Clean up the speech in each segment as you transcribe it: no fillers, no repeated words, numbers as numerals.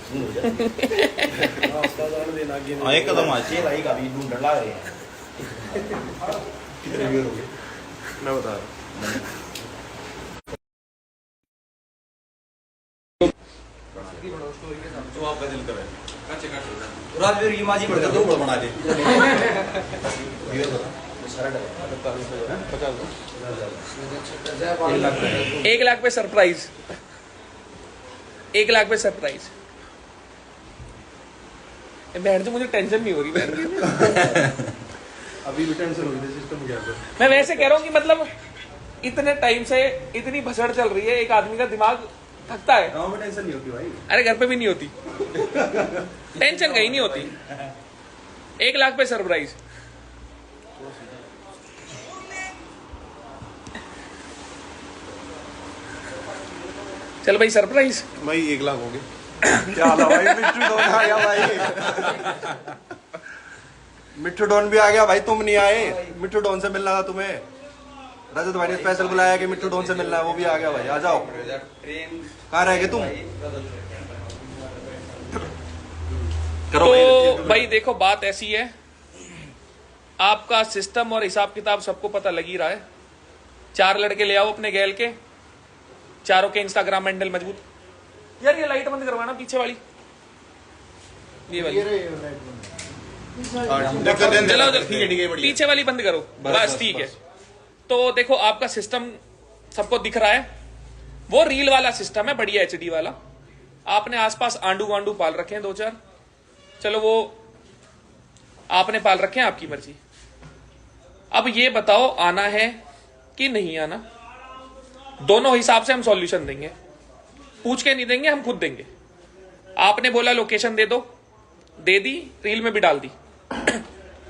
एक कदम आचे भाई का भी ढूंढ ला रहे हैं। कितने व्यूअर हो गए मैं बता रहा हूँ। जो आपका दिल करे राजवीर की माजी बढ़कर दो बना दे। 1 लाख पे सरप्राइज, 1 लाख पे सरप्राइज। बहन से मुझे टेंशन नहीं हो रही बहन। अभी भी टेंशन हो रही थी सिस्टम क्या था। मैं वैसे कह रहा हूँ कि मतलब इतने टाइम से इतनी भसड़ चल रही है, एक आदमी का दिमाग थकता है। गाँव में टेंशन नहीं होती भाई। अरे घर पे भी नहीं होती। टेंशन कहीं नहीं होती। 1 लाख पे सरप्राइज। चल भाई सरप्राइज। भाई 1 लाख हो गए। क्या हाल है भाई? मिट्टू डॉन आ गया भाई। मिट्टू डॉन भी आ गया भाई। तुम नहीं आए, मिट्टू डॉन से मिलना था तुम्हें। रजत भाई ने स्पेशल बुलाया कि मिट्टू डॉन से मिलना है, वो भी आ गया भाई। आ जाओ। कहाँ रह गए तुम? तो भाई देखो बात ऐसी है, आपका सिस्टम और हिसाब किताब सबको पता लग ही रहा है। 4 लड़के ले आओ अपने गैल के, चारों के इंस्टाग्राम हैंडल मजबूत। यार ये लाइट बंद करवाना पीछे वाली, ये वाली चलो पीछे वाली बंद करो बस ठीक है। तो देखो आपका सिस्टम सबको दिख रहा है, वो रील वाला सिस्टम है, बढ़िया HD वाला। आपने आसपास आंडू वांडू पाल रखे हैं 2-4, चलो वो आपने पाल रखे हैं, आपकी मर्जी। अब ये बताओ आना है कि नहीं आना, दोनों हिसाब से हम सॉल्यूशन देंगे। पूछ के नहीं देंगे, हम खुद देंगे। आपने बोला लोकेशन दे दो, दे दी, रील में भी डाल दी।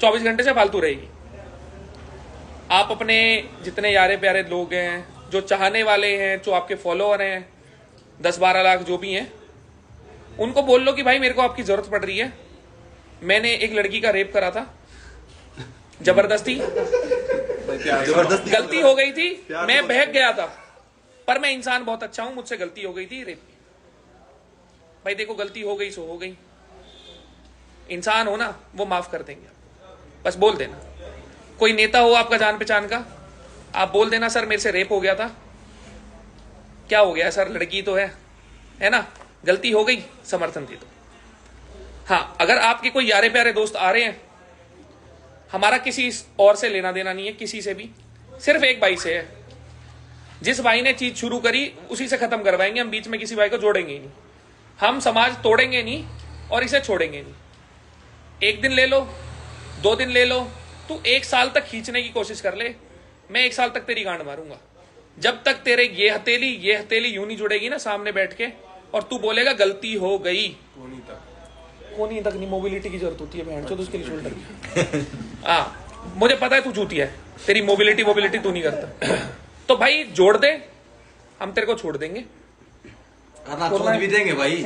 24 घंटे से फालतू रहेगी। आप अपने जितने यारे प्यारे लोग हैं, जो चाहने वाले हैं, जो आपके फॉलोअर हैं, 10-12 लाख जो भी हैं, उनको बोल लो कि भाई मेरे को आपकी जरूरत पड़ रही है। मैंने एक लड़की का रेप करा था जबरदस्ती, गलती हो गई थी, मैं बहक गया था, पर मैं इंसान बहुत अच्छा हूं, मुझसे गलती हो गई थी रेप की। भाई देखो गलती हो गई सो हो गई, इंसान हो ना, वो माफ कर देंगे। बस बोल देना। कोई नेता हो आपका जान पहचान का, आप बोल देना सर मेरे से रेप हो गया था। क्या हो गया सर, लड़की तो है ना, गलती हो गई, समर्थन दे दो। हाँ, अगर आपके कोई यारे प्यारे दोस्त आ रहे हैं, हमारा किसी और से लेना देना नहीं है, किसी से भी, सिर्फ एक भाई से है। जिस भाई ने चीज शुरू करी उसी से खत्म करवाएंगे हम, बीच में किसी भाई को जोड़ेंगे ही नहीं। हम समाज तोड़ेंगे नहीं और इसे छोड़ेंगे नहीं। 1 दिन ले लो, 2 दिन ले लो, तू 1 साल तक खींचने की कोशिश कर ले, मैं 1 साल तक तेरी गांड मारूंगा। जब तक तेरे ये हथेली यूं नहीं जुड़ेगी ना सामने बैठ के, और तू बोलेगा गलती हो गई, कोनी तक नहीं, मोबिलिटी की जरूरत होती है बहन चोद उसके लिए शोल्डर की। हाँ मुझे पता है तू चूतिया है, तेरी मोबिलिटी तू नहीं करता। तो भाई जोड़ दे, हम तेरे को छोड़ देंगे, चोद भी देंगे भाई।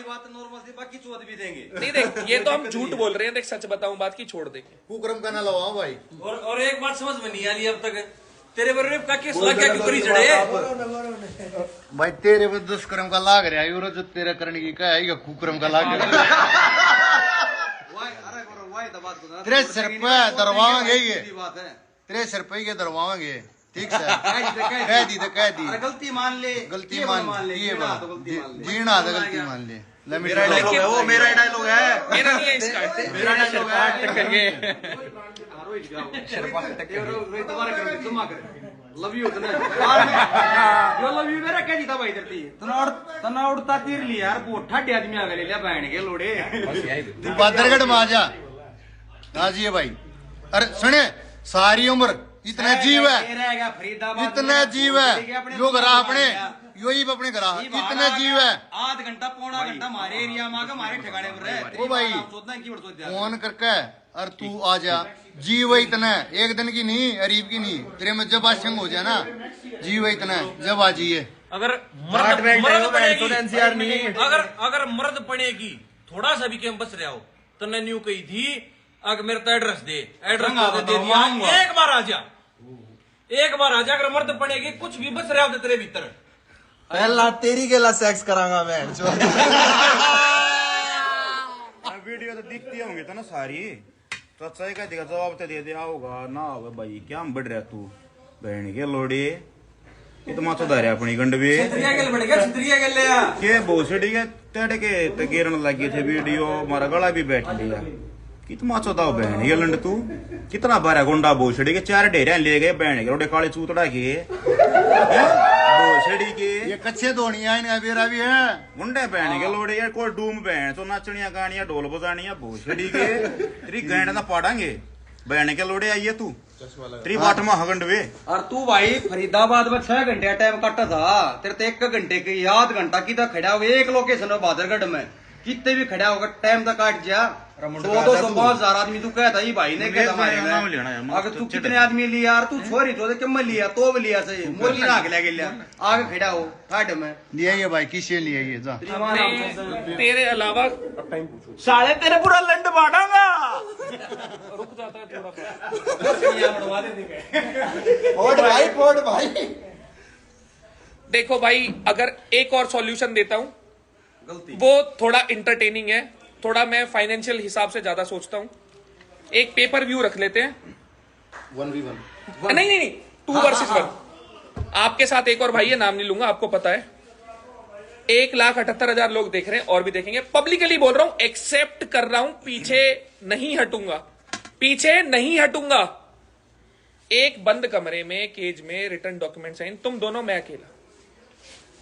बात नॉर्मल थी, बाकी चोद भी देंगे। नहीं देख, ये तो हम झूठ बोल रहे हैं, देख सच बताऊं बात की, छोड़ देंगे। कुकरम का ना लगाओ भाई। और एक बात समझ में नहीं आ रही अब तक, तेरे पर रेप का केस लग गया, क्यों करी चढ़े भाई? तेरे पर दुष्कर्म का लाग रहा है, जो तेरा करने की क्या है, कुकरम का लाग रहा है। तेरे सिर पे दरवाएंगे ये, तेरे सिर पे ये दरवाएंगे, ठीक है? कह दी गलती मान ले, गलती मान ले, जीना तो गलती मान ले। मेरा डायलॉग है वो, मेरा डायलॉग है, मेरा नहीं है इसका, मेरा डायलॉग है। लव यू मेरा कह दी था भाई धरती तना उड़ता तीर लिया यार, पोठा आदमी आ गए बहन के लोड़े। तू बादरगढ़ में आ जा, आ जाइए भाई। अरे सुने, सारी उम्र इतना जीव है, इतना जीव है, यो घरा अपने यही अपने घरा, इतना जीव है। आध घंटा पौना घंटा हमारे एरिया में हमारे ठिकाने पर है ओ भाई, फोन करके और तू आ जा। जीव इतना, एक दिन की नहीं, अरीब की नहीं, तेरे में जब आशंग हो जाए ना, जीव इतना जब आ जाइए। अगर मर्द पड़ेगी थोड़ा सा भी केम बच रहा हो तो न न्यू कही थी, अगर मेरे तो एड्रेस दे दिया, एक बार आ जा, अगर मर्द पड़ेगी कुछ भी बच रहा हो तेरे भीतर, पहला तेरी गेला सेक्स करांगा मैं वीडियो तो दिखती होंगी तो ना सारी तो अच्छा ही कहती जवाब तो दे दिया होगा ना होगा भाई क्या हम बढ़ रहा तू बहन के लोड़ी ये तो माथो दारे अपनी गंडवी छित्रिया गल बढ़ गया छित्रिया गल ले के भोसड़ी के तेड़ के ते गिरन लगी थे वीडियो मारा गला भी बैठ लिया कित माचो दाओ बहन ये लंड तू कितना बारा गुंडा भोसड़ी के 4 ढेरे ले गए बहन के रोडे काले चूतड़ा के भोसड़ी के ये कच्चे धोनिया इनका बेरा भी है मुंडे बहन के लोड़े यार कोई डूम बहन तो नाचनिया गानिया ढोल बजानिया भोसड़ी के तेरी गैंड ना पाड़ांगे बहन के लोड़े आइए तू तेरी बाट में हगंड वे और तू भाई फरीदाबाद में 6 घंटे टाइम कटा था तेरे तो 1 घंटे की आध घंटा की तक खड़ा हुआ एक लोकेशन है बहादुरगढ़ में कितने भी खड़ा होगा टाइम तक काट जा 200-5,000 आदमी तू कहता ही भाई ने कहता मारेगा अगर तू कितने आदमी लिया यार तू छोरी तो कम लिया तो भी लिया सही मोली ना ले गया आगे खड़ा हो ठाड में लिया ये भाई किसे लिया ये जा हमने तेरे अलावा साले तेरे पूरा लंड बांटांगा रुक जाता है थोड़ा फोड़ भाई देखो भाई, अगर एक और सॉल्यूशन देता हूं वो थोड़ा इंटरटेनिंग है, थोड़ा मैं फाइनेंशियल हिसाब से ज्यादा सोचता हूं। एक पेपर व्यू रख लेते हैं 1v1 नहीं 2 वर्सेस 1। आपके साथ एक और भाई है, नाम नहीं लूंगा, आपको पता है। 1,78,000 लोग देख रहे हैं और भी देखेंगे। पब्लिकली बोल रहा हूं, एक्सेप्ट कर रहा हूं, पीछे नहीं हटूंगा। एक बंद कमरे में, केज में, रिटर्न डॉक्यूमेंट साइन, तुम दोनों, मैं अकेला।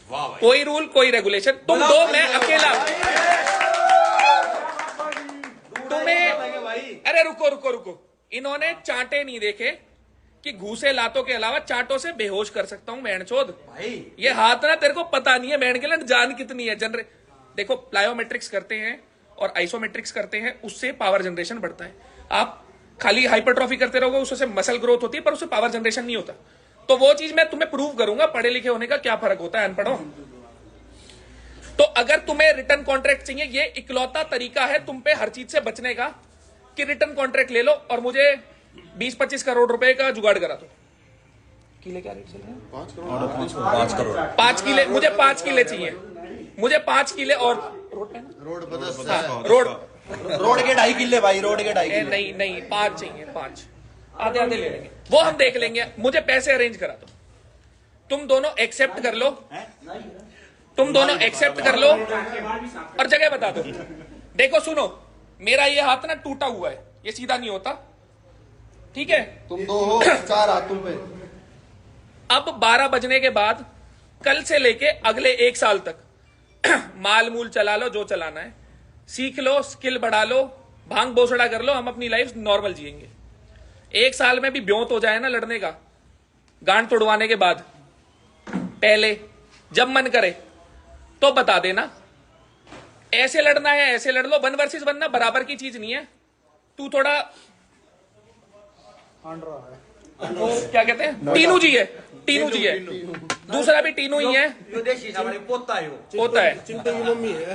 कोई रूल कोई रेगुलेशन, तुम दो मैं अकेला। तुम्हें अरे रुको, इन्होंने चांटे नहीं देखे कि घूसे लातों के अलावा चांटों से बेहोश कर सकता हूं बैंडचोद। ये हाथ ना तेरे को पता नहीं है बैंड के लिए जान कितनी है। देखो, प्लायोमेट्रिक्स करते हैं और आइसोमेट्रिक्स करते हैं, उससे पावर जनरेशन बढ़ता है। आप खाली हाइपरट्रॉफी करते रहोगे, उससे मसल ग्रोथ होती है, पर उससे पावर जनरेशन नहीं होता। तो वो चीज मैं तुम्हें प्रूव करूंगा, पढ़े लिखे होने का क्या फर्क होता है अनपढ़ों। तो अगर तुम्हें रिटर्न कॉन्ट्रैक्ट चाहिए, ये इकलौता तरीका है तुम पे हर चीज से बचने का कि रिटर्न कॉन्ट्रैक्ट ले लो और मुझे 20-25 करोड़ रुपए का जुगाड़ करा दो। किले क्या रेट चल रहा है? 5 करोड़। 5 किले, मुझे 5 किले चाहिए, मुझे 5 किले और रोड पे ना, रोड बदस रोड के 2.5 किले भाई, रोड के 2.5 किले नहीं 5 चाहिए, 5 आधे ले लेंगे, वो हम देख लेंगे। मुझे पैसे अरेंज करा दो, तुम दोनों एक्सेप्ट कर लो, और जगह बता दो। देखो सुनो, मेरा ये हाथ ना टूटा हुआ है, ये सीधा नहीं होता, ठीक है? तुम 2 हो, 4 हाथ तुम पे। अब 12 बजने के बाद कल से लेके अगले 1 साल तक माल मूल चला लो, जो चलाना है सीख लो, स्किल बढ़ा लो, भांग बोसड़ा कर लो, हम अपनी लाइफ नॉर्मल जिएंगे। 1 साल में भी ब्योंत हो जाए ना लड़ने का, गांड तोड़वाने के बाद, पहले जब मन करे तो बता देना, ऐसे लड़ना है ऐसे लड़ लो। 1 वर्सेस 1 ना बराबर की चीज नहीं है। तू थोड़ा वो क्या कहते हैं, टीनू जी है, दूसरा भी टीनू ही है, पोता है।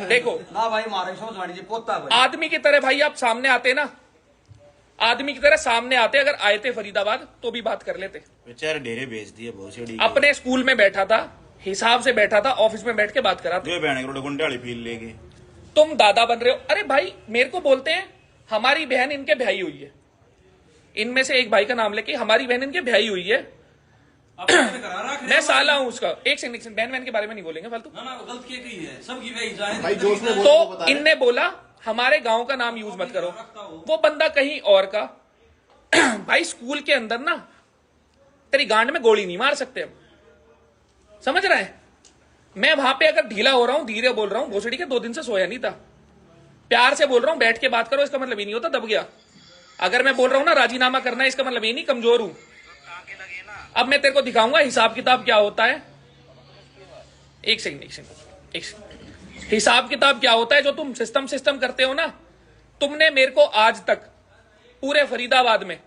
देखो ना भाई मारे समझ जी पोता भाई। आदमी की तरह भाई आप सामने आते ना, आदमी की तरह सामने आते, अगर आए थे फरीदाबाद तो भी बात कर लेते। बेचारे डेरे बेच दिए भोसड़ी अपने स्कूल में बैठा था, हिसाब से बैठा था, ऑफिस में बैठ के बात करा था। बहन के गुंडे वाली फील ले गए। तुम दादा बन रहे हो। अरे भाई मेरे को बोलते हैं हमारी बहन इनके ब्याही हुई है, इनमें से एक भाई का नाम लेके हमारी बहन इनके ब्याही हुई है। मैं साला हूं उसका। एक सेकंड, बहन के बारे में नहीं बोलेंगे फालतू। ना गलत की गई है, सबकी वही जाए भाई जोश में तो इनने बोला हमारे गांव का नाम यूज मत करो, वो बंदा कहीं और का। भाई स्कूल के अंदर ना तेरी गांड में गोली नहीं मार सकते हम, समझ रहा है? मैं वहां पे अगर ढीला हो रहा हूं, धीरे बोल रहा हूं, भोसड़ी के 2 दिन से सोया नहीं था, प्यार से बोल रहा हूं, बैठ के बात करो, इसका मतलब ये नहीं होता दब गया। अगर मैं बोल रहा हूं ना राजीनामा करना है, इसका मतलब ये नहीं कमजोर हूं। अब मैं तेरे को दिखाऊंगा हिसाब किताब क्या होता है। एक सेकंड, हिसाब किताब क्या होता है जो तुम सिस्टम करते हो ना। तुमने मेरे को आज तक पूरे फरीदाबाद में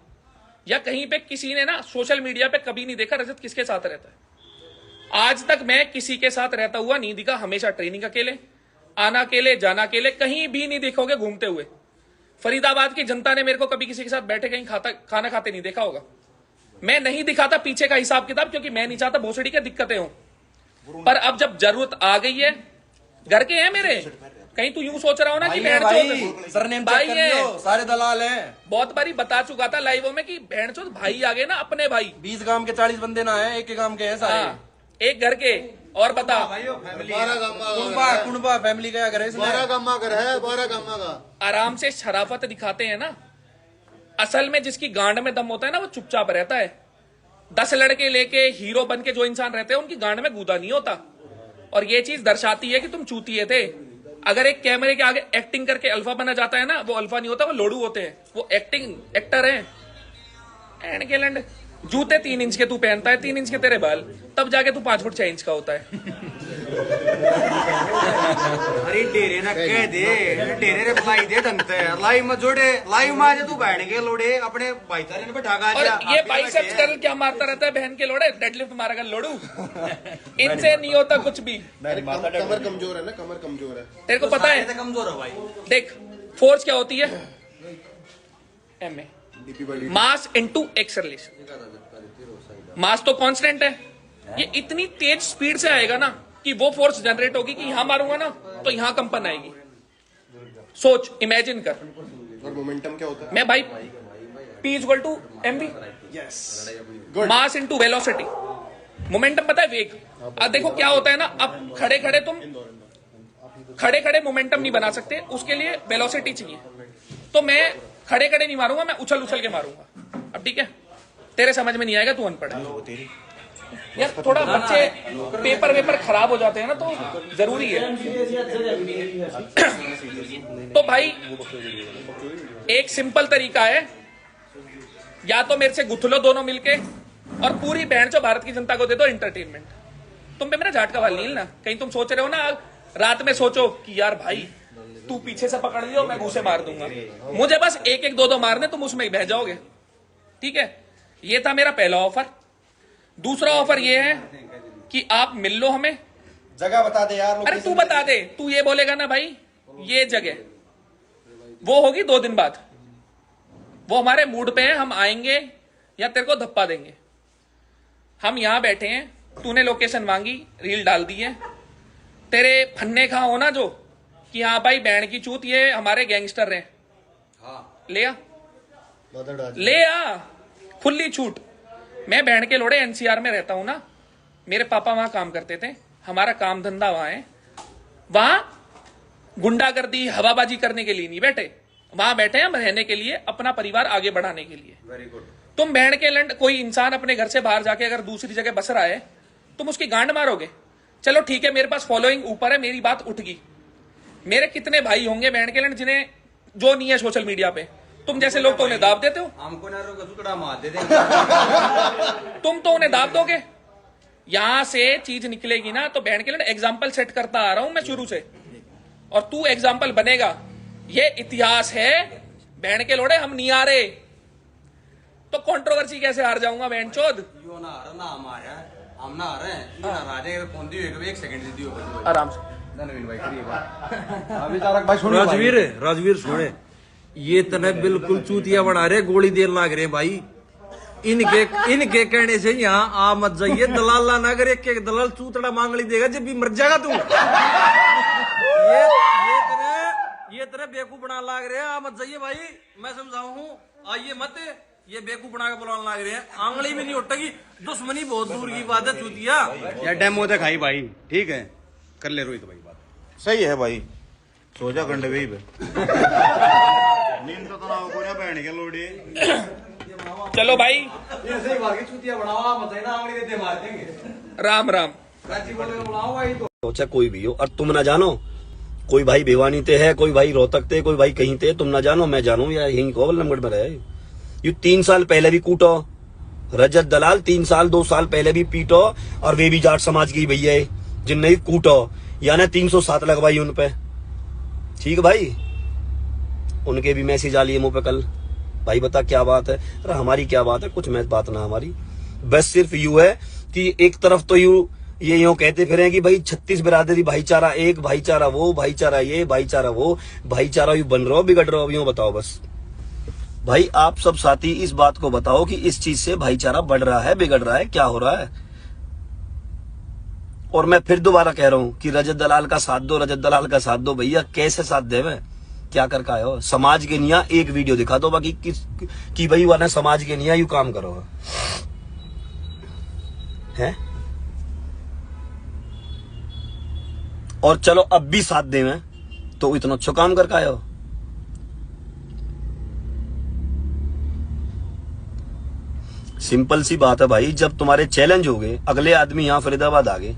या कहीं पे किसी ने ना सोशल मीडिया पे कभी नहीं देखा रजत किसके साथ रहता है। आज तक मैं किसी के साथ रहता हुआ नहीं दिखा, हमेशा ट्रेनिंग अकेले, आना अकेले, जाना अकेले, कहीं भी नहीं देखोगे घूमते हुए। फरीदाबाद की जनता ने मेरे को कभी किसी के साथ बैठे कहीं खाना खाते नहीं देखा होगा। मैं नहीं दिखाता पीछे का हिसाब किताब, क्योंकि मैं नहीं चाहता भोसड़ी के दिक्कतें हो। पर अब जब जरूरत आ गई है, घर के हैं मेरे, कहीं तू यूं सोच रहा हो ना कि बहन चोद सरनेम भाई चेक कर है। लियो, सारे दलाल हैं। बहुत बारी बता चुका था लाइवों में कि बहन चोद भाई आ गए ना, अपने भाई। 20 गांव के 40 बंदे ना है, एक गांव के हैं सारे। हाँ, एक घर के। और बता, 12 कुंबा फैमिली का घर है इसमें। 12 गम्मा कर है, 12 गम्मा का। आराम से शराफत दिखाते हैं ना। असल में जिसकी गांड में दम होता है ना, वो चुपचाप रहता है। 10 लड़के लेके हीरो बन के जो इंसान रहते हैं, उनकी गांड में गूदा नहीं होता। और ये चीज दर्शाती है कि तुम चूतिए थे। अगर एक कैमरे के आगे एक्टिंग करके अल्फा बना जाता है ना, वो अल्फा नहीं होता, वो लोडू होते हैं। वो एक्टर हैं। एंड के लंड जूते 3 इंच के तू पहनता है, 3 इंच के तेरे बाल, तब जाके तू 5 फुट 6 इंच का होता है। अरे डेरे ना कह दे, डेरे रे भाई दे ढंगते लाइव में जोड़े, लाइव में आज तू बैठ के लोड़े अपने भाईचारे ने बैठा गा। और ये बाइसेप्स कर्ल क्या मारता रहता है बहन के लोड़े, डेडलिफ्ट मारेगा लोड़ू। इनसे नहीं होता कुछ भी। कमर कमजोर है ना, कमर कमजोर है। तेरे को पता है, कमजोर है भाई। देख फोर्स क्या होती है, M A mass into acceleration. Mass तो कांस्टेंट है, ये इतनी तेज स्पीड से आएगा ना कि वो फोर्स जनरेट होगी कि यहां मारूंगा ना तो यहां कंपन आएगी। सोच, इमेजिन कर। और मोमेंटम क्या होता है? मैं भाई P equal to mv, mass into velocity. Momentum पता है, वेग। अब देखो क्या होता है ना, अब खड़े खड़े मोमेंटम नहीं बना सकते, उसके लिए वेलोसिटी चाहिए। तो मैं खड़े नहीं मारूंगा, मैं उछल के मारूंगा। अब ठीक है, तेरे समझ में नहीं आएगा, तू अनपढ़ है यार। थोड़ा बच्चे पेपर खराब हो जाते हैं ना, तो जरूरी है। तो भाई एक सिंपल तरीका है, या तो मेरे से गुथलो दोनों मिलके और पूरी बहन चो भारत की जनता को दे दो एंटरटेनमेंट। तुम पे मेरा झटका वाली नहीं ना, कहीं तुम सोच रहे हो ना रात में सोचो कि यार भाई तू पीछे से पकड़ लियो, मैं घूसे मार दूंगा। मुझे बस 1-1, 2-2 मारने, तुम उसमें ही बह जाओगे। ठीक है, ये था मेरा पहला ऑफर। दूसरा ऑफर ये है कि आप मिल लो हमें। जगह बता दे यार। अरे तू बता दे, तू ये बोलेगा ना भाई ये जगह, वो होगी 2 दिन बाद। वो हमारे मूड पे है, हम आएंगे या तेरे को धप्पा देंगे। हम यहां बैठे हैं, तूने लोकेशन मांगी, रील डाल दी है। तेरे फन्ने खा हो ना जो कि हाँ भाई बैंड की चूत, ये हमारे गैंगस्टर हैं, ले आ खुली छूट। मैं बैंड के लोड़े एनसीआर में रहता हूं ना, मेरे पापा वहां काम करते थे, हमारा काम धंधा वहां है। वहां गुंडागर्दी हवाबाजी करने के लिए नहीं बैठे, वहां बैठे हम रहने के लिए, अपना परिवार आगे बढ़ाने के लिए। Very good. तुम बैंड के लंड, कोई इंसान अपने घर से बाहर जाके अगर दूसरी जगह बस रहा है, तुम उसकी गांड मारोगे? चलो ठीक है, मेरे पास फॉलोइंग ऊपर है, मेरी बात उठ गई। मेरे कितने भाई होंगे बैंड के लंड जिन्हें जो नहीं है सोशल मीडिया पे, तुम जैसे लोग तो उन्हें दाब देते हो। हमको ना रोक टुकड़ा मार दे तुम तो उन्हें दाब दोगे। यहां से चीज निकलेगी ना, तो बैंड के लंड एग्जाम्पल सेट करता आ रहा हूं मैं शुरू से, और तू एग्जाम्पल बनेगा। ये इतिहास है, बैंड के लोड़े हम नहीं आ रहे तो कंट्रोवर्सी कैसे हार जाऊंगा बैंड चोद। यो ना आ रहा, हम आ रहे हैं, हम ना आ रहे हैं। ये ना राजे फोन दियो, 1 सेकंड दे दियो आराम से। नवीन भाई करिए बात। अभी तारक भाई सुनो। राजवीर सुने, ये तने बिल्कुल चूतिया बना रहे, गोली देर लाग रहे भाई। इनके कहने से यहाँ आ मत जाइए, दलाल ना करे, एक दलाल चूतड़ा मांगली देगा, जब भी मर जाएगा तू। ये तेरे बेवकूफ बना लाग रहे हैं, आ मत जाइए भाई, मैं समझाऊ हूँ, आइए मत। ये बेवकूफ बना के बुलाने लाग रहे हैं, आंगली भी नहीं उठेगी, दुश्मनी बहुत दूर की बात है चूतिया। यार डेमो दिखाई भाई, ठीक है, कर ले रोहित भाई बात। सही है भाई, सोचा घंटे भी नींद तो तनाव को बहन के लोड़ी। चलो भाई, सही बात है, चूतिया बनाओ मत ना, आंगली देते मार देंगे। राम राम। राजी बोले बुलाओ भाई तो सोचा कोई भी हो, और तुम ना जानो, कोई भाई भिवानी ते है, कोई भाई रोहतक ते, कोई भाई कहीं ते, तुम ना जानो मैं जानू, या यहीं को बल्लमगढ़ में रहे। ये 3 साल पहले भी कूटो, रजत दलाल 3 साल 2 साल पहले भी पीटो, और वे भी जाट समाज की भैया है जिनने कूटो, यानी 307 लगवाई उन पे। ठीक भाई, उनके भी मैसेज आ लिए मुंह पे कल, भाई बता क्या बात है। अरे हमारी क्या बात है, कुछ मैं बात ना हमारी, बस सिर्फ यू है कि एक तरफ तो ये यूं कहते फिरे कि भाई 36 बिरादरी भाईचारा, एक भाईचारा वो, भाईचारा ये, भाईचारा वो, भाईचारा यूं बन रहा हो, बिगड़ रहा हो, यूं बताओ बस भाई। आप सब साथी इस बात को बताओ कि इस चीज से भाईचारा बढ़ रहा है, बिगड़ रहा है, क्या हो रहा है। और मैं फिर दोबारा कह रहा हूं कि रजत दलाल का साथ दो, रजत दलाल का साथ दो। भैया कैसे साथ दे? मैं क्या करके आए हो? समाज के निया एक वीडियो दिखा दो, बाकी कि भाई वाला समाज के निया यू काम करो है। और चलो अब भी साथ दे मैं तो इतना अच्छा काम करके आए हो। सिंपल सी बात है भाई, जब तुम्हारे चैलेंज हो गए, अगले आदमी यहां फरीदाबाद आ गए,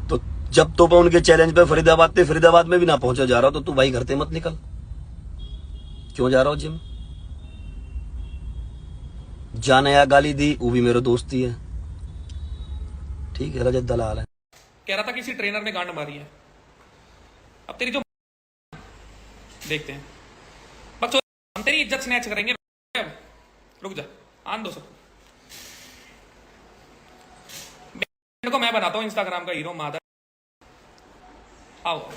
तो जब तो उनके चैलेंज पे फरीदाबाद में भी ना पहुंचा जा रहा हो तो तू भाई घर से मत निकल। क्यों जा रहा हो जिम? जाने या गाली दी वो भी मेरे दोस्ती है, ठीक है। रजत दलाल है, कह रहा था किसी ट्रेनर ने गांड मारी है। अब तेरी जो देखते हैं बच्चों, हम तेरी इज्जत स्नैच करेंगे। रुक जा, आन दो सबको। को मैं बनाता हूं इंस्टाग्राम का हीरो मादर। आओ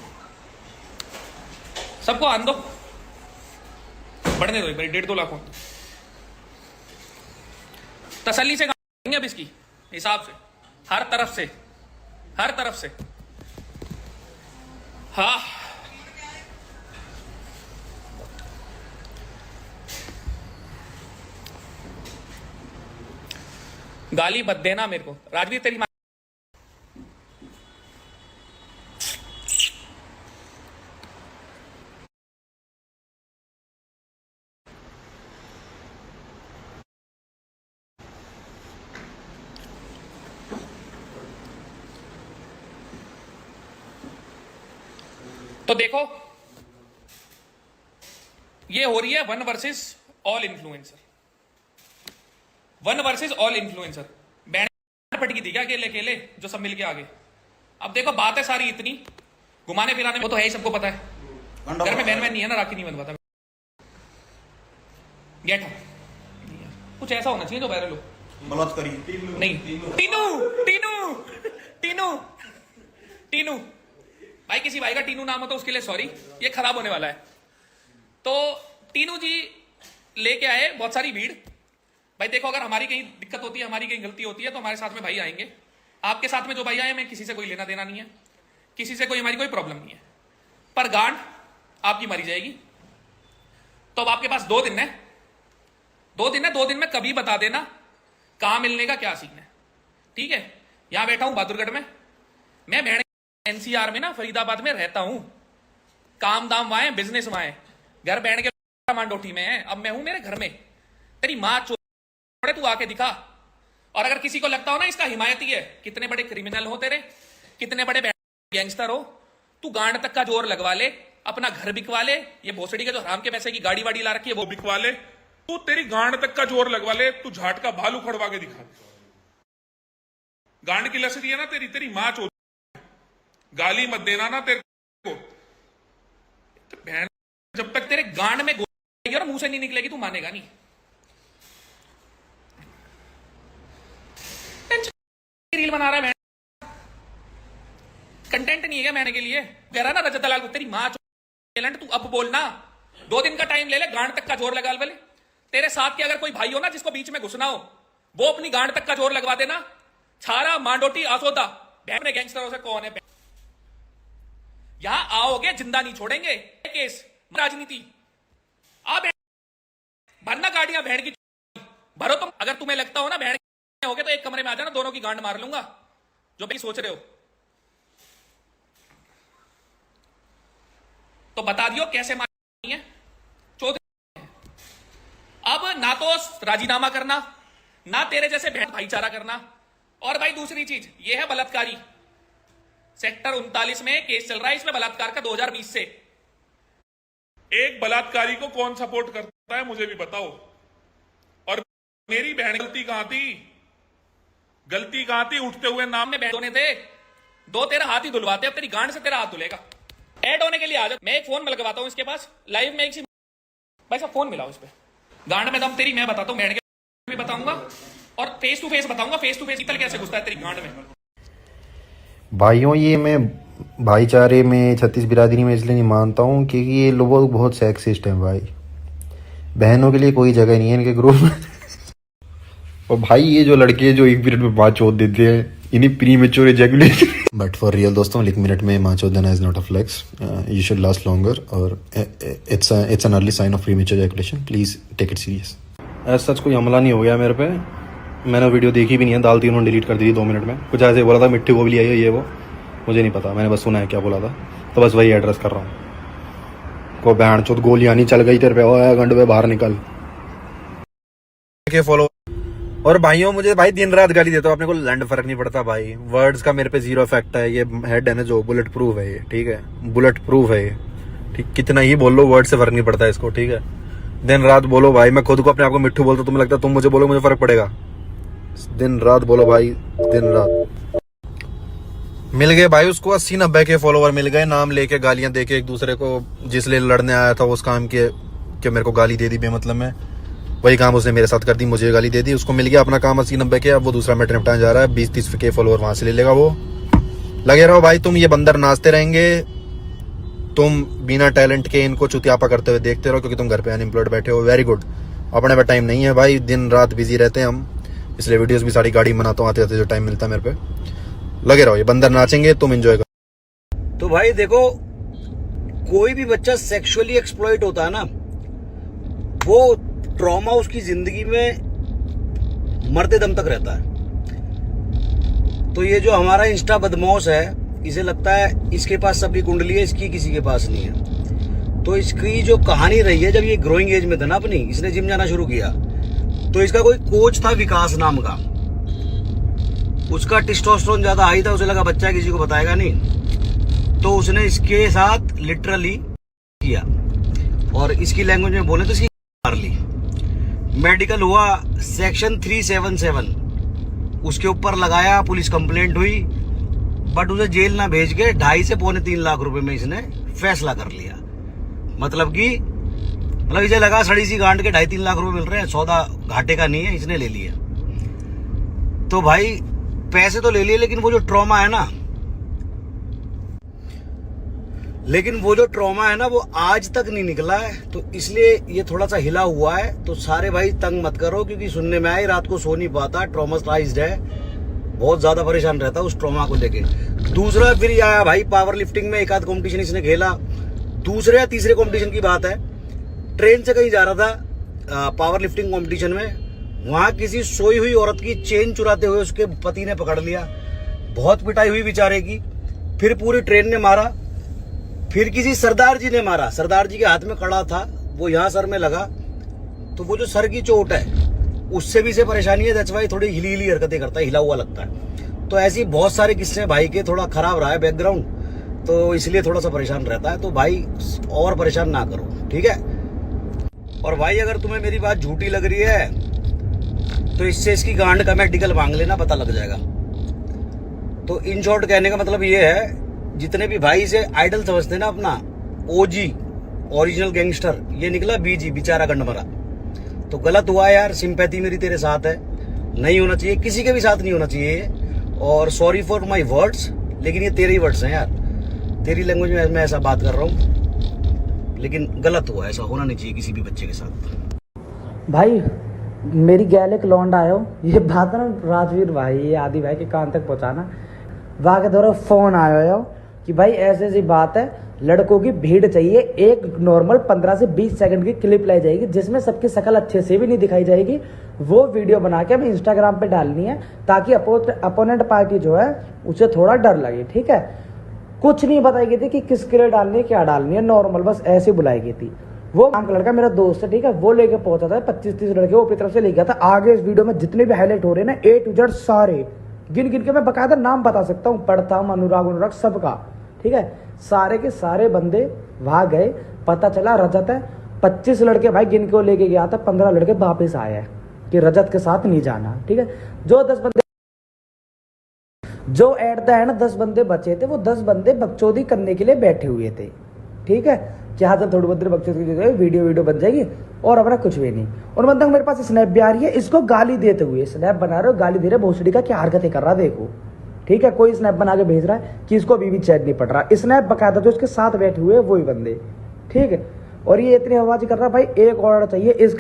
सबको आन दो, बढ़ने दो एक बार, 1.5-2 लाख हो तसल्ली से अब इसकी हिसाब से, हर तरफ से। हाँ गाली मत देना मेरे को राजवीर, तेरी मां। तो देखो ये हो रही है 1 versus all influencer, 1 versus all influencer. Band पटकी थी क्या अकेले जो सब मिलके आ गए? अब देखो बात है सारी इतनी घुमाने फिराने में, वो तो है ही, सबको पता है। घर में बहन नहीं है ना, राखी नहीं बनवाता। गेट कुछ ऐसा होना चाहिए जो वायरल हो। गलत करी नहीं, टीनू भाई, किसी भाई का टीनू नाम हो तो उसके लिए सॉरी, ये खराब होने वाला है। तो टीनू जी लेके आए बहुत सारी भीड़। भाई देखो, अगर हमारी कहीं दिक्कत होती है, हमारी कहीं गलती होती है तो हमारे साथ में भाई आएंगे। आपके साथ में जो भाई आए, मैं किसी से कोई लेना देना नहीं है, किसी से कोई हमारी कोई प्रॉब्लम नहीं है, पर गांड आपकी मरी जाएगी। तो अब आपके पास 2 दिन है, 2 दिन में कभी बता देना कहां मिलने का क्या सीन है, ठीक है। यहां बैठा हूं बहादुरगढ़ में, मैं भेड़ एनसीआर में ना फरीदाबाद में रहता हूं, काम दाम वहां है, बिजनेस वहां है, घर बैठ के मांडोटी में है। अब मैं हूं मेरे घर में, तेरी मां चोरे, तू आके दिखा। और अगर किसी को लगता हो ना इसका हिमायती है, कितने बड़े क्रिमिनल हो तेरे, कितने बड़े गैंगस्टर हो, तू गांड तक का जोर लगवा ले, अपना घर बिकवा ले, ये भोसड़ी के जो हराम के पैसे की गाड़ी वाड़ी ला रखी है वो बिकवा ले, तू तेरी गांड तक का जोर लगवा ले, तू झाट का भालू खड़वा के दिखा। गांड की लसरी है ना तेरी मां चोर, गाली मत देना ना तेरे को। तो बहन जब तक तेरे गांड में गोली और मुंह से नहीं निकलेगी तू मानेगा नहीं। रील बना रहा है, कंटेंट नहीं है क्या मैंने के लिए? कह रहा ना रजत दलाल को, तेरी मां टैलेंट, तू अब बोलना, 2 दिन का टाइम ले ले, गांड तक का जोर लगा ले। तेरे साथ के अगर कोई भाई हो ना जिसको बीच में घुसना हो, वो अपनी गांड तक का जोर लगवा देना। छारा, मांडोटी, आसोदा, बहन गैंगस्टरों से कौन है? यहां आओगे जिंदा नहीं छोड़ेंगे, केस राजनीति। आप भरना गाड़ियां बहन की भरो तुम। अगर तुम्हें लगता हो ना बहन हो गए तो एक कमरे में आ जाना, दोनों की गांड मार लूंगा, जो भी सोच रहे हो। तो बता दियो कैसे मारनी है। चौधरी अब ना तो राजीनामा करना, ना तेरे जैसे बहन भाईचारा करना। और भाई दूसरी चीज ये है बलात्कारी, सेक्टर 39 में केस चल रहा है इसमें बलात्कार का 2020 से। एक बलात्कारी को कौन सपोर्ट करता है मुझे भी बताओ। और मेरी बहन गलती कहां थी? उठते हुए नाम में बैठोने थे, 2 तेरा हाथ ही धुलवाते, अब तेरी गांड से तेरा हाथ धुलेगा। ऐड होने के लिए आ जा, मैं एक फोन में लगवाता हूं इसके पास लाइव में, एक भाई साहब फोन मिलाओ इस पे। गांड में दम तेरी मैं बताता हूं, बहन के भी बताऊंगा और फेस टू फेस बताऊंगा, फेस टू फेस शीतल कैसे घुसता है तेरी गांड में। भाइयों, ये मैं भाईचारे में छत्तीस बिरादरी में इसलिए नहीं मानता हूँ क्योंकि ये लोग बहुत सेक्सिस्ट हैं भाई। बहनों के लिए कोई जगह नहीं है इनके ग्रुप में। और भाई ये जो लड़के जो 1 मिनट में बात छोड़ देते हैं, इन्हीं premature ejaculation. But for real दोस्तों, एक मिनट में माचोदना is not a flex, you should last longer और it's an early sign of premature ejaculation, please take it serious. ऐसा सच कोई हमला नहीं हो गया मेरे पे, मैंने वीडियो देखी भी नहीं है, डाल दी उन्होंने, डिलीट कर दी थी 2 मिनट में। कुछ ऐसे बोला था मिट्टी को भी आई है ये वो, मुझे नहीं पता, मैंने बस सुना है क्या बोला था, तो बस वही एड्रेस कर रहा हूँ। को बहन चोद गोलियां नहीं चल गई तेरे पे, ओए गंड पे बाहर निकल के फॉलो। और भाइयों मुझे भाई दिन रात गाली देता हूँ, अपने को लंड फर्क नहीं पड़ता भाई, वर्ड्स का मेरे पे 0 इफेक्ट है। ये हेड है ना जो बुलेट प्रूफ है ये, ठीक है, बुलेट प्रूफ है ये, ठीक, कितना ही बोल लो वर्ड से फर्क नहीं पड़ता इसको, ठीक है। दिन रात बोलो भाई, मैं खुद को अपने आप को मिट्टू बोलता, तुम्हें लगता है तुम मुझे बोलो मुझे फर्क पड़ेगा? दिन रात बोलो भाई, दिन रात। मिल गए भाई उसको 80-90 के फॉलोवर मिल गए, नाम लेके गालियां देके एक दूसरे को, जिस लिए लड़ने आया था उस काम के मेरे को गाली दे दी बेमतलब में, वही काम उसने मेरे साथ कर दी, मुझे गाली दे दी। उसको मिल गया अपना काम 80-90 के, अब वो दूसरा मैटर निपटाने जा रहा है, 20-30 के फॉलोवर वहां से ले लेगा वो। लगे रहो भाई, तुम ये बंदर नाचते रहेंगे, तुम बिना टैलेंट के इनको चुतियापा करते हुए देखते रहो, क्योंकि तुम घर पे अनएम्प्लॉयड बैठे हो। वेरी गुड, अपने पे टाइम नहीं है भाई, दिन रात बिजी रहते हैं हम, इसलिए वीडियोस भी सारी गाड़ी बनाता हूँ आते आते जो टाइम मिलता है मेरे पे। लगे रहो, ये बंदर नाचेंगे, तुम एंजॉय करो। तो भाई देखो, कोई भी बच्चा सेक्सुअली एक्सप्लॉइट होता है ना, वो ट्रॉमा उसकी जिंदगी में मरते दम तक रहता है। तो ये जो हमारा इंस्टा बदमाश है, इसे लगता है इसके पास सबकी कुंडली है, इसकी किसी के पास नहीं है। तो इसकी जो कहानी रही है, जब ये ग्रोइंग एज में था ना अपनी, इसने जिम जाना शुरू किया, तो इसका कोई कोच था विकास नाम का, उसका टेस्टोस्टेरोन ज्यादा हाई था, उसे लगा बच्चा किसी को बताएगा नहीं, तो उसने इसके साथ लिटरली किया, और इसकी लैंग्वेज में बोले तो इसकी मार ली। मेडिकल हुआ, सेक्शन 377 उसके ऊपर लगाया, पुलिस कंप्लेंट हुई, बट उसे जेल ना भेज के 2.5 से 3.25 लाख रुपए में इसने फैसला कर लिया। मतलब इसे लगा सड़ी सी गांड के 2.5-3 लाख रुपए मिल रहे हैं, सौदा घाटे का नहीं है, इसने ले लिया। तो भाई पैसे तो ले लिए, लेकिन वो जो ट्रॉमा है ना, वो आज तक नहीं निकला है, तो इसलिए ये थोड़ा सा हिला हुआ है। तो सारे भाई तंग मत करो, क्योंकि सुनने में आए रात को सो नहीं पाता, ट्रॉमाटाइज्ड है, बहुत ज्यादा परेशान रहता है उस ट्रॉमा को लेके। दूसरा फिर ये आया भाई, पावर लिफ्टिंग में 1-8 कॉम्पिटिशन इसने खेला, दूसरे या तीसरे कॉम्पिटिशन की बात है, ट्रेन से कहीं जा रहा था पावर लिफ्टिंग कॉम्पिटिशन में, वहां किसी सोई हुई औरत की चेन चुराते हुए उसके पति ने पकड़ लिया, बहुत पिटाई हुई बेचारे की, फिर पूरी ट्रेन ने मारा, फिर किसी सरदार जी ने मारा, सरदार जी के हाथ में कड़ा था, वो यहाँ सर में लगा, तो वो जो सर की चोट है उससे भी इसे परेशानी है, दैट्स वाई थोड़ी हिली हरकतें करता है, हिला हुआ लगता है। तो ऐसी बहुत सारे किस्से भाई के, थोड़ा खराब रहा है बैकग्राउंड, तो इसलिए थोड़ा सा परेशान रहता है। तो भाई और परेशान ना करो, ठीक है। और भाई अगर तुम्हें मेरी बात झूठी लग रही है, तो इससे इसकी गांड का मेडिकल मांग लेना, पता लग जाएगा। तो इन शॉर्ट कहने का मतलब ये है, जितने भी भाई इसे आइडल समझते ना अपना, ओजी ओरिजिनल गैंगस्टर, ये निकला बीजी, बेचारा गंडमरा। तो गलत हुआ यार, सिंपैथी मेरी तेरे साथ है, नहीं होना चाहिए, किसी के भी साथ नहीं होना चाहिए। और सॉरी फॉर माई वर्ड्स, लेकिन ये तेरे ही वर्ड्स हैं यार, तेरी लैंग्वेज में मैं ऐसा बात कर रहा हूँ, लेकिन गलत हुआ, ऐसा होना नहीं चाहिए किसी भी बच्चे के साथ। भाई मेरी गैल एक लौंडा आयो, ये बात ना राजवीर भाई, ये आदि भाई के कान तक पहुंचाना, वहां के दौरान फोन आयो कि भाई ऐसी ऐसी बात है, लड़कों की भीड़ चाहिए, एक नॉर्मल 15 से 20 सेकंड की क्लिप लाई जाएगी, जिसमें सबकी शक्ल अच्छे से भी नहीं दिखाई जाएगी, वो वीडियो बना के हमें इंस्टाग्राम पे डालनी है, ताकि अपोनेंट पार्टी जो है उसे थोड़ा डर लगे, ठीक है। कुछ नहीं बताई गई थी कि किसके लिए डालनी है, क्या डालनी है, नॉर्मल बस ऐसे बुलाई गई थी। वो काम का लड़का मेरा दोस्त है, ठीक है, वो लेके पहुंचा था 25-30 लड़के, वो अपनी तरफ से ले गया था। आगे इस वीडियो में जितने भी हाईलाइट हो रहे हैं ना, A to Z सारे गिन गिन के मैं बकायदा नाम बता सकता हूँ, पढ़ताम, अनुराग सबका, ठीक है। सारे के सारे बंदे वहां गए, पता चला रजत है, 25 लड़के भाई गिन के लेके गया था, 15 लड़के वापस आए हैं कि रजत के साथ नहीं जाना, ठीक है। जो 10 बंदे जो एट द एंड 10 बंदे बचे थे, वो 10 बंदे बकचोदी करने के लिए बैठे हुए थे, ठीक है। क्या जब थोड़ी बहुत देर बकचोदी की वीडियो बन जाएगी और हमारा कुछ भी नहीं। और बंदा मेरे पास स्नैप भी आ रही है, इसको गाली देते हुए, स्नैप बना रहे हो, गाली दे रहे, भोसड़ी का क्या हरकतें कर रहा देखो, ठीक है। कोई स्नैप बना के भेज रहा है कि इसको अभी भी चैट नहीं पड़ रहा, स्नैप बकायदा जो उसके साथ बैठे हुए वही बंदे, ठीक है। और ये इतनी आवाज कर रहा, भाई एक ऑर्डर चाहिए इस,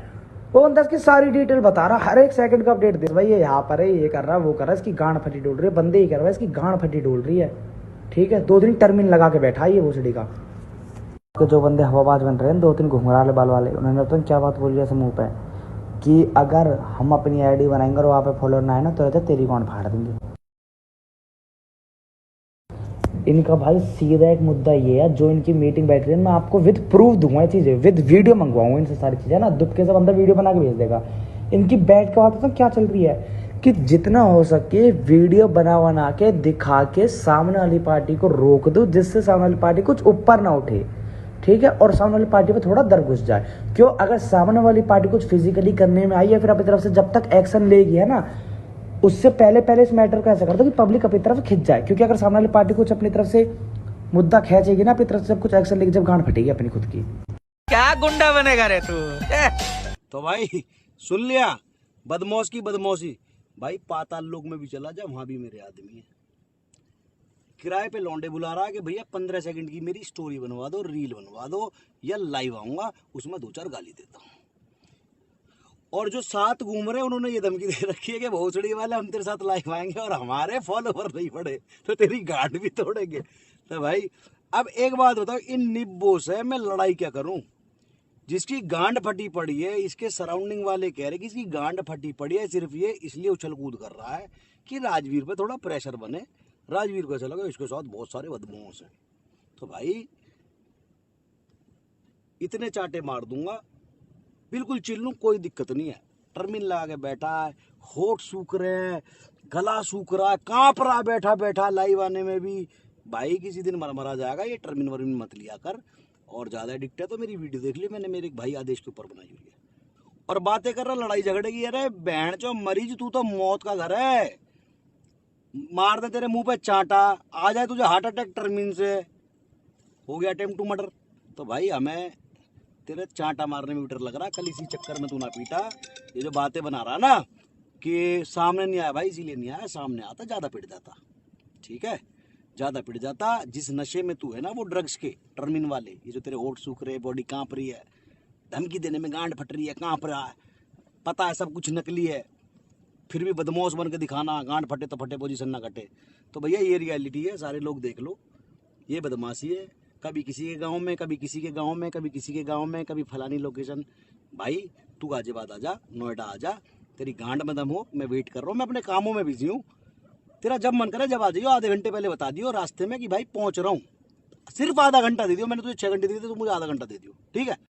वो अंदर की सारी डिटेल बता रहा, हर एक सेकंड का अपडेट दे, भाई ये यहाँ पर है, ये कर रहा है, वो कर रहा है, इसकी गांड फटी डोल रही है, बंदे ही कर रहा है, इसकी गांड फटी डोल रही है। ठीक है, 2 दिन टर्मिन लगा के बैठा है ये भोसड़ी का। तो जो बंदे हवाबाज बन रहे हैं 2-3 घुंघराले बाल वाले, उन्होंने तो क्या बात बोली जैसे मुंह पे कि अगर हम अपनी आईडी बनाएंगे और वहाँ पे फॉलोअर ना आए ना तो तेरी गांड फाड़ देंगे। इनका भाई सीधा एक मुद्दा ये है, जो इनकी मीटिंग बैठ रही है, मैं आपको विद प्रूफ दूंगा ये चीजें, विद वीडियो मंगवाऊंगा इनसे सारी चीजें ना, दुबके से बंदा वीडियो बना के भेज देगा। इनकी बैठ के बात तो क्या चल रही है कि जितना हो सके वीडियो बना के दिखा के सामने वाली पार्टी को रोक दो, जिससे सामने वाली पार्टी कुछ ऊपर ना उठे। ठीक है, और सामने वाली पार्टी पे थोड़ा डर घुस जाए। क्यों? अगर सामने वाली पार्टी कुछ फिजिकली करने में आई है, फिर अपनी तरफ से जब तक एक्शन लेगी है ना, उससे पहले इस मैटर को ऐसा कर दो कि पब्लिक अपनी तरफ खिंच जाए। क्योंकि अगर सामने वाली पार्टी कुछ अपनी तरफ से मुद्दा खींचेगी ना अपनी तरफ से, जब कुछ एक्शन लेगी, जब गांड फटेगी अपनी खुद की। क्या गुंडा बनेगा रे तू? तो भाई सुन लिया, बदमौश की बदमौशी। भाई पाताल लोक में भी चला जा, वहां भी मेरे आदमी है। किराए पे लौंडे बुला रहा है कि भैया 15 सेकंड की मेरी स्टोरी बनवा दो, रील बनवा दो, या लाइव आऊंगा, उसमें 2-4 गाली देता हूँ। और जो साथ घूम रहे हैं उन्होंने ये धमकी दे रखी है कि भोसड़ी वाले हम तेरे साथ लाइव आएंगे और हमारे फॉलोवर नहीं पड़े तो तेरी गांड भी तोड़ेंगे। तो भाई अब एक बात बताओ, इन निब्बों से मैं लड़ाई क्या करूं? जिसकी गांड फटी पड़ी है, इसके सराउंडिंग वाले कह रहे कि इसकी गांड फटी पड़ी है, सिर्फ ये इसलिए उछल कूद कर रहा है कि राजवीर पे थोड़ा प्रेशर बने। राजवीर को चला गया, इसके साथ बहुत सारे बदमाश हैं। तो भाई इतने चाटे मार दूंगा, बिल्कुल चिल लूं, कोई दिक्कत नहीं है। टर्मिन लगा के बैठा है, होठ सूख रहे हैं, गला सूख रहा है, कांप रहा बैठा लाइव आने में भी। भाई किसी दिन मरा जाएगा, ये टर्मिन वर्मिन मत लिया कर। और ज्यादा एडिक्ट है तो मेरी वीडियो देख ली, मैंने मेरे एक भाई आदेश के ऊपर बनाई हुई है। और बातें कर रहा लड़ाई झगड़े की, अरे बहन चो मरीज, तू तो मौत का घर है। मार दे तेरे मुंह पे चांटा, आ जाए तुझे हार्ट अटैक टर्मिन से, हो गया अटेम्प्ट टू मर्डर। तो भाई हमें तेरे चांटा मारने में भी डर लग रहा। कल इसी चक्कर में तू ना पीटा। ये जो बातें बना रहा ना कि सामने नहीं आया, भाई इसीलिए नहीं आया, सामने आता ज्यादा पिट जाता। ठीक है, ज्यादा पिट जाता। जिस नशे में तू है ना, वो ड्रग्स के टर्मिन वाले, ये जो तेरे होठ सूख रहे, बॉडी कांप रही है, धमकी देने में गांड फट रही है, कांप रहा है, पता है सब कुछ नकली है, फिर भी बदमाश बन के दिखाना, गांड फटे तो फटे, पोजीशन ना कटे। तो भैया ये रियलिटी है, सारे लोग देख लो, ये बदमाशी है। कभी किसी के गांव में, कभी किसी के गांव में, कभी किसी के गांव में, कभी फलानी लोकेशन। भाई तू गाजियाबाद आ जा, नोएडा आ जा, तेरी गांड में दम हो, मैं वेट कर रहा हूँ, मैं अपने कामों में बिजी हूँ। तेरा जब मन करे जब आ जाइयो, आधे घंटे पहले बता दियो रास्ते में कि भाई पहुंच रहा हूँ। सिर्फ आधा घंटा दे दियो, मैंने तुझे 6 घंटे दिए थे, तो मुझे आधा घंटा दे दियो, ठीक है।